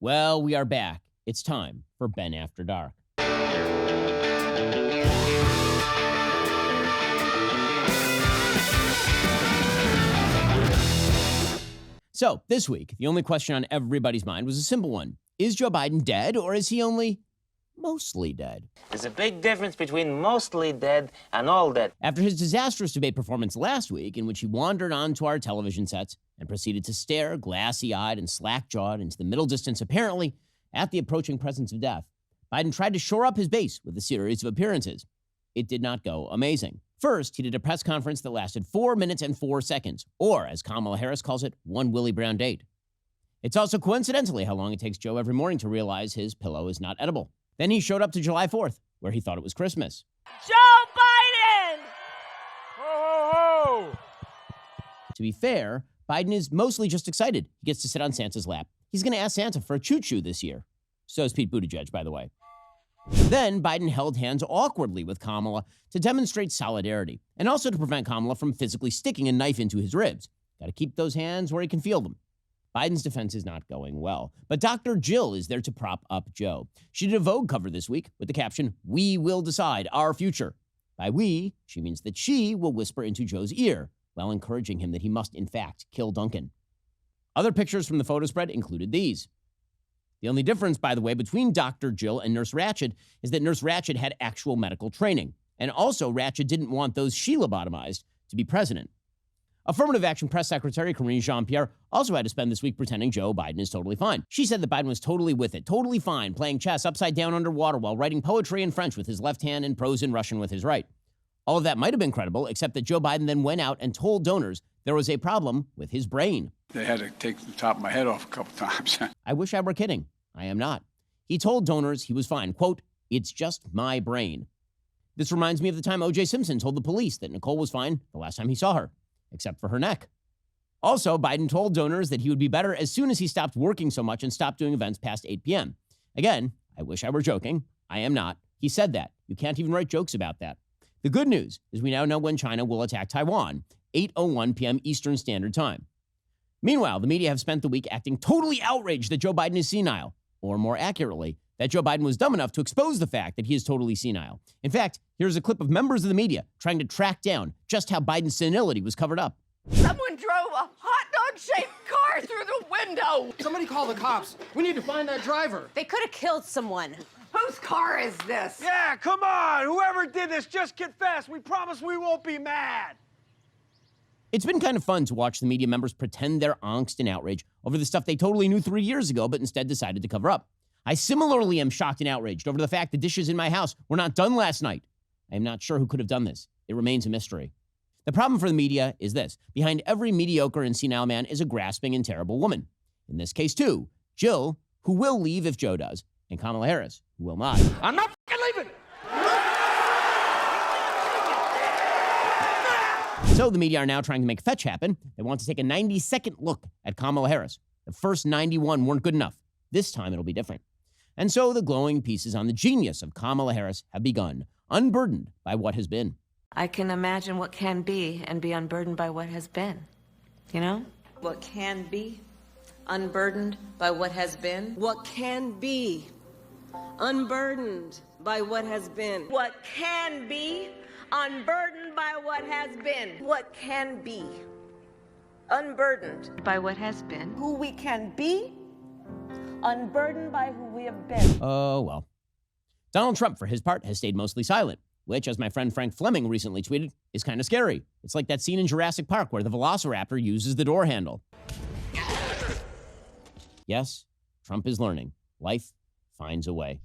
Well, we are back. It's time for Ben After Dark. So, this week, the only question on everybody's mind was a simple one. Is Joe Biden dead, or is he only mostly dead? There's a big difference between mostly dead and all dead. After his disastrous debate performance last week, in which he wandered onto our television sets and proceeded to stare glassy-eyed and slack-jawed into the middle distance, apparently at the approaching presence of death, Biden tried to shore up his base with a series of appearances. It did not go amazing. First, he did a press conference that lasted 4 minutes and 4 seconds, or as Kamala Harris calls it, one Willie Brown date. It's also coincidentally how long it takes Joe every morning to realize his pillow is not edible. Then he showed up to July 4th, where he thought it was Christmas. Joe Biden! Ho, ho, ho! To be fair, Biden is mostly just excited. He gets to sit on Santa's lap. He's going to ask Santa for a choo-choo this year. So is Pete Buttigieg, by the way. Then Biden held hands awkwardly with Kamala to demonstrate solidarity, and also to prevent Kamala from physically sticking a knife into his ribs. Got to keep those hands where he can feel them. Biden's defense is not going well, but Dr. Jill is there to prop up Joe. She did a Vogue cover this week with the caption, "We will decide our future." By we, she means that she will whisper into Joe's ear while encouraging him that he must, in fact, kill Duncan. Other pictures from the photo spread included these. The only difference, by the way, between Dr. Jill and Nurse Ratched is that Nurse Ratched had actual medical training. And also, Ratched didn't want those she lobotomized to be president. Affirmative Action Press Secretary Karine Jean-Pierre also had to spend this week pretending Joe Biden is totally fine. She said that Biden was totally with it, totally fine, playing chess upside down underwater while writing poetry in French with his left hand and prose in Russian with his right. All of that might have been credible, except that Joe Biden then went out and told donors there was a problem with his brain. They had to take the top of my head off a couple times. I wish I were kidding. I am not. He told donors he was fine. Quote, "It's just my brain." This reminds me of the time O.J. Simpson told the police that Nicole was fine the last time he saw her, except for her neck. Also, Biden told donors that he would be better as soon as he stopped working so much and stopped doing events past 8 p.m. Again, I wish I were joking. I am not. He said that. You can't even write jokes about that. The good news is we now know when China will attack Taiwan, 8:01 p.m. Eastern Standard Time. Meanwhile, the media have spent the week acting totally outraged that Joe Biden is senile, or more accurately, that Joe Biden was dumb enough to expose the fact that he is totally senile. In fact, here's a clip of members of the media trying to track down just how Biden's senility was covered up. Someone drove a hot dog-shaped car through the window! Somebody call the cops. We need to find that driver. They could have killed someone. Whose car is this? Yeah, come on. Whoever did this, just confess. We promise we won't be mad. It's been kind of fun to watch the media members pretend their angst and outrage over the stuff they totally knew 3 years ago, but instead decided to cover up. I similarly am shocked and outraged over the fact the dishes in my house were not done last night. I am not sure who could have done this. It remains a mystery. The problem for the media is this. Behind every mediocre and senile man is a grasping and terrible woman. In this case, too, Jill, who will leave if Joe does, and Kamala Harris, who will not. I'm not fucking leaving. So the media are now trying to make fetch happen. They want to take a 90-second look at Kamala Harris. The first 91 weren't good enough. This time it'll be different. And so the glowing pieces on the genius of Kamala Harris have begun, unburdened by what has been. I can imagine what can be and be unburdened by what has been. You know? What can be, unburdened by what has been. What can be, unburdened by what has been. What can be, unburdened by what has been. What can be, unburdened By what has been. who we can be, unburdened by who we have been. Oh, well. Donald Trump, for his part, has stayed mostly silent, which, as my friend Frank Fleming recently tweeted, is kind of scary. It's like that scene in Jurassic Park where the velociraptor uses the door handle. Yes, Trump is learning. Life finds a way.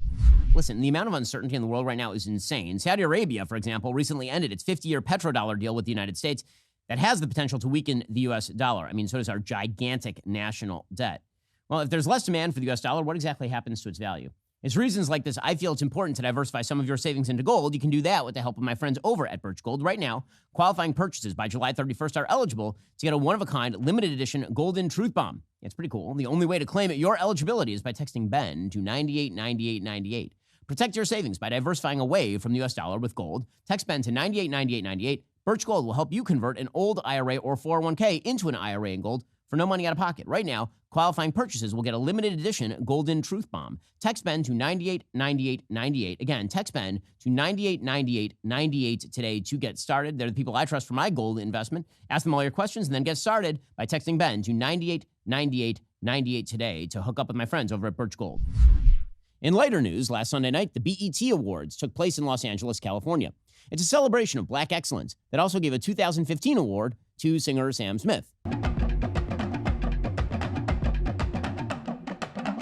Listen, the amount of uncertainty in the world right now is insane. Saudi Arabia, for example, recently ended its 50-year petrodollar deal with the United States that has the potential to weaken the U.S. dollar. I mean, so does our gigantic national debt. Well, if there's less demand for the U.S. dollar, what exactly happens to its value? It's reasons like this I feel it's important to diversify some of your savings into gold. You can do that with the help of my friends over at Birch Gold. Right now, qualifying purchases by July 31st are eligible to get a one-of-a-kind, limited edition Golden Truth Bomb. It's pretty cool. The only way to claim your eligibility is by texting BEN to 989898. Protect your savings by diversifying away from the U.S. dollar with gold. Text BEN to 989898. Birch Gold will help you convert an old IRA or 401k into an IRA in gold for no money out of pocket. Right now, qualifying purchases will get a limited edition Golden Truth Bomb. Text Ben to 989898. Again, text Ben to 989898 today to get started. They're the people I trust for my gold investment. Ask them all your questions and then get started by texting Ben to 989898 today to hook up with my friends over at Birch Gold. In lighter news, last Sunday night, the BET Awards took place in Los Angeles, California. It's a celebration of black excellence that also gave a 2015 award to singer Sam Smith. Well,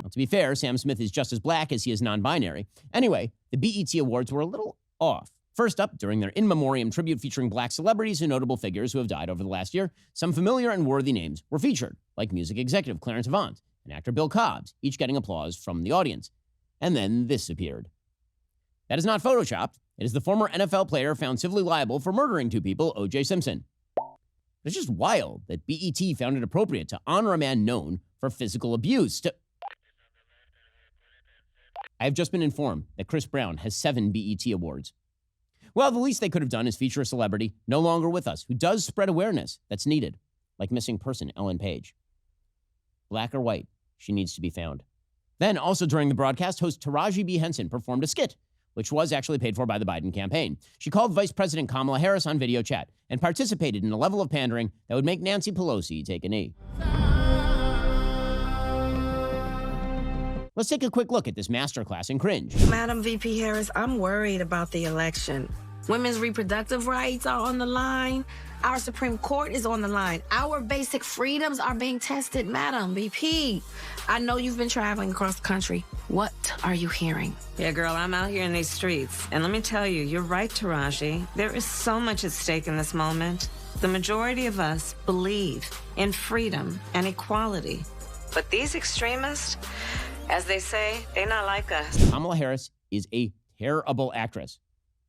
to be fair, Sam Smith is just as black as he is non-binary. Anyway, the BET Awards were a little off. First up, during their in memoriam tribute featuring black celebrities and notable figures who have died over the last year, some familiar and worthy names were featured, like music executive Clarence Avant and actor Bill Cobbs, each getting applause from the audience. And then this appeared. That is not photoshopped. It is the former NFL player found civilly liable for murdering two people, O.J. Simpson. It's just wild that BET found it appropriate to honor a man known for physical abuse. I have just been informed that Chris Brown has 7 BET awards. Well, the least they could have done is feature a celebrity no longer with us who does spread awareness that's needed, like missing person Ellen Page. Black or white, she needs to be found. Then, also during the broadcast, host Taraji B. Henson performed a skit, which was actually paid for by the Biden campaign. She called Vice President Kamala Harris on video chat and participated in a level of pandering that would make Nancy Pelosi take a knee. Let's take a quick look at this masterclass in cringe. Madam VP Harris, I'm worried about the election. Women's reproductive rights are on the line. Our Supreme Court is on the line. Our basic freedoms are being tested, Madam VP. I know you've been traveling across the country. What are you hearing? Yeah, girl, I'm out here in these streets. And let me tell you, you're right, Taraji. There is so much at stake in this moment. The majority of us believe in freedom and equality. But these extremists, as they say, they're not like us. Kamala Harris is a terrible actress.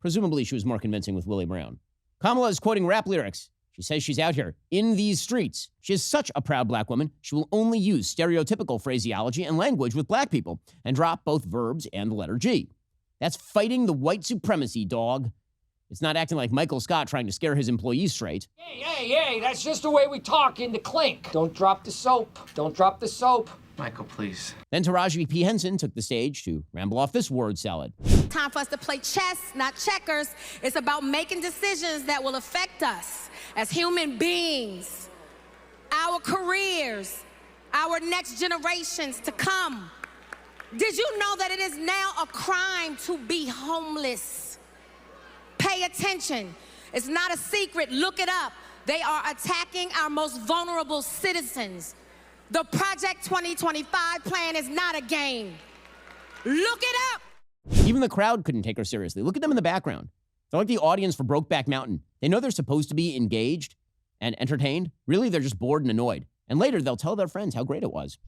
Presumably, she was more convincing with Willie Brown. Kamala is quoting rap lyrics. She says she's out here in these streets. She is such a proud black woman, she will only use stereotypical phraseology and language with black people and drop both verbs and the letter G. That's fighting the white supremacy, dog. It's not acting like Michael Scott trying to scare his employees straight. Hey, that's just the way we talk in the clink. Don't drop the soap. Don't drop the soap. Michael, please. Then Taraji P. Henson took the stage to ramble off this word salad. Time for us to play chess, not checkers. It's about making decisions that will affect us as human beings, our careers, our next generations to come. Did you know that it is now a crime to be homeless? Pay attention. It's not a secret. Look it up. They are attacking our most vulnerable citizens. The Project 2025 plan is not a game. Look it up. Even the crowd couldn't take her seriously. Look at them in the background. They're like the audience for Brokeback Mountain. They know they're supposed to be engaged and entertained. Really, they're just bored and annoyed. And later, they'll tell their friends how great it was.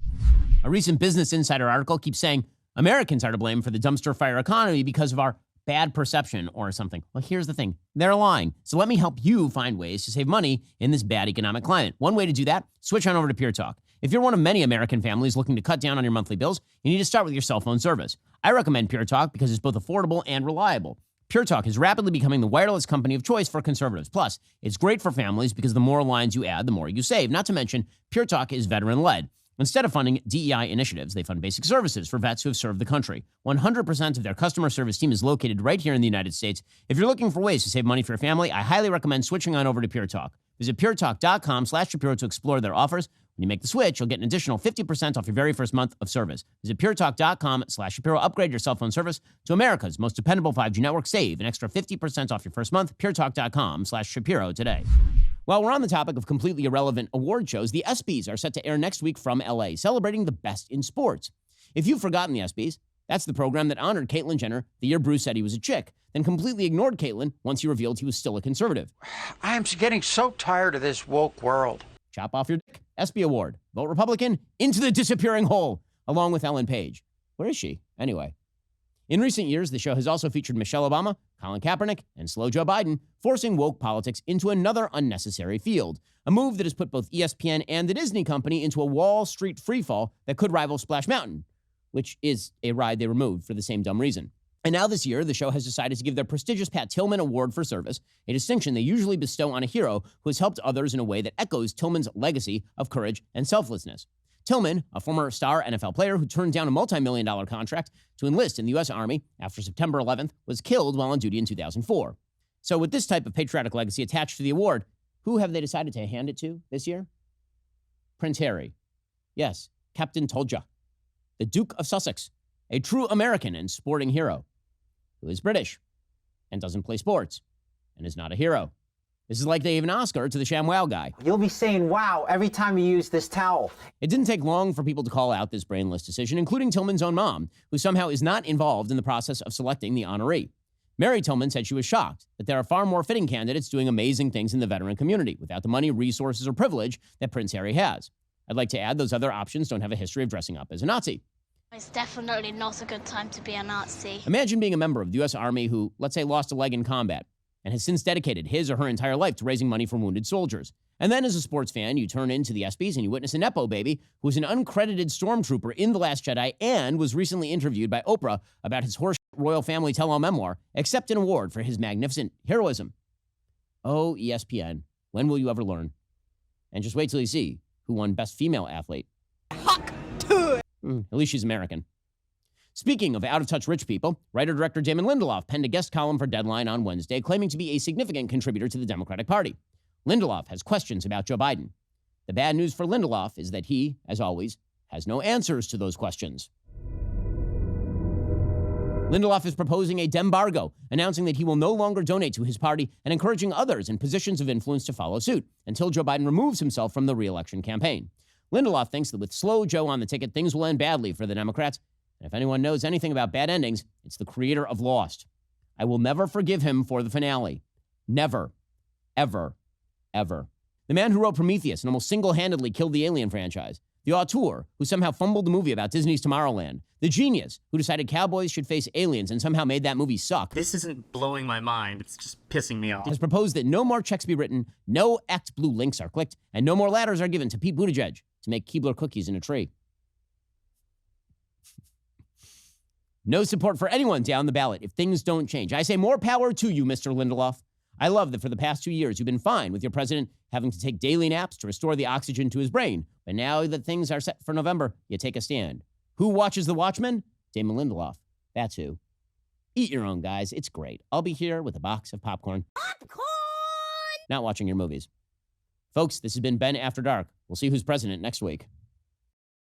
A recent Business Insider article keeps saying Americans are to blame for the dumpster fire economy because of our bad perception or something. Well, here's the thing. They're lying. So let me help you find ways to save money in this bad economic climate. One way to do that, switch on over to PureTalk. If you're one of many American families looking to cut down on your monthly bills, you need to start with your cell phone service. I recommend PureTalk because it's both affordable and reliable. PureTalk is rapidly becoming the wireless company of choice for conservatives. Plus, it's great for families because the more lines you add, the more you save. Not to mention, PureTalk is veteran-led. Instead of funding DEI initiatives, they fund basic services for vets who have served the country. 100% of their customer service team is located right here in the United States. If you're looking for ways to save money for your family, I highly recommend switching on over to PureTalk. Visit puretalk.com/Shapiro to explore their offers. When you make the switch, you'll get an additional 50% off your very first month of service. Visit puretalk.com/Shapiro. Upgrade your cell phone service to America's most dependable 5G network. Save an extra 50% off your first month. puretalk.com/Shapiro today. While we're on the topic of completely irrelevant award shows, the ESPYs are set to air next week from LA, celebrating the best in sports. If you've forgotten the ESPYs, that's the program that honored Caitlyn Jenner the year Bruce said he was a chick, then completely ignored Caitlyn once he revealed he was still a conservative. I am getting so tired of this woke world. Chop off your dick. ESPY award. Vote Republican into the disappearing hole, along with Ellen Page. Where is she, anyway? In recent years, the show has also featured Michelle Obama, Colin Kaepernick, and slow Joe Biden, forcing woke politics into another unnecessary field, a move that has put both ESPN and the Disney company into a Wall Street freefall that could rival Splash Mountain, which is a ride they removed for the same dumb reason. And now this year, the show has decided to give their prestigious Pat Tillman Award for Service, a distinction they usually bestow on a hero who has helped others in a way that echoes Tillman's legacy of courage and selflessness. Tillman, a former star NFL player who turned down a multi-million-dollar contract to enlist in the U.S. Army after September 11th, was killed while on duty in 2004. So with this type of patriotic legacy attached to the award, who have they decided to hand it to this year? Prince Harry. Yes, Captain Tolja, the Duke of Sussex, a true American and sporting hero, who is British and doesn't play sports and is not a hero. This is like they gave an Oscar to the ShamWow guy. You'll be saying wow every time you use this towel. It didn't take long for people to call out this brainless decision, including Tillman's own mom, who somehow is not involved in the process of selecting the honoree. Mary Tillman said she was shocked that there are far more fitting candidates doing amazing things in the veteran community without the money, resources, or privilege that Prince Harry has. I'd like to add those other options don't have a history of dressing up as a Nazi. It's definitely not a good time to be a Nazi. Imagine being a member of the U.S. Army who, let's say, lost a leg in combat and has since dedicated his or her entire life to raising money for wounded soldiers. And then as a sports fan, you turn into the ESPYs and you witness a Nepo baby who was an uncredited stormtrooper in The Last Jedi and was recently interviewed by Oprah about his horse royal family tell-all memoir, accept an award for his magnificent heroism. Oh, ESPN, when will you ever learn? And just wait till you see who won Best Female Athlete. At least she's American. Speaking of out-of-touch rich people, writer-director Damon Lindelof penned a guest column for Deadline on Wednesday, claiming to be a significant contributor to the Democratic Party. Lindelof has questions about Joe Biden. The bad news for Lindelof is that he, as always, has no answers to those questions. Lindelof is proposing a dembargo, announcing that he will no longer donate to his party and encouraging others in positions of influence to follow suit until Joe Biden removes himself from the re-election campaign. Lindelof thinks that with slow Joe on the ticket, things will end badly for the Democrats. And if anyone knows anything about bad endings, it's the creator of Lost. I will never forgive him for the finale. Never. Ever. Ever. The man who wrote Prometheus and almost single-handedly killed the Alien franchise. The auteur who somehow fumbled the movie about Disney's Tomorrowland. The genius who decided cowboys should face aliens and somehow made that movie suck. This isn't blowing my mind. It's just pissing me off. Has proposed that no more checks be written, no ActBlue links are clicked, and no more ladders are given to Pete Buttigieg to make Keebler cookies in a tree. No support for anyone down the ballot if things don't change. I say more power to you, Mr. Lindelof. I love that for the past 2 years, you've been fine with your president having to take daily naps to restore the oxygen to his brain. But now that things are set for November, you take a stand. Who watches The Watchmen? Damon Lindelof. That's who. Eat your own, guys. It's great. I'll be here with a box of popcorn. Popcorn! Not watching your movies. Folks, this has been Ben After Dark. We'll see who's president next week.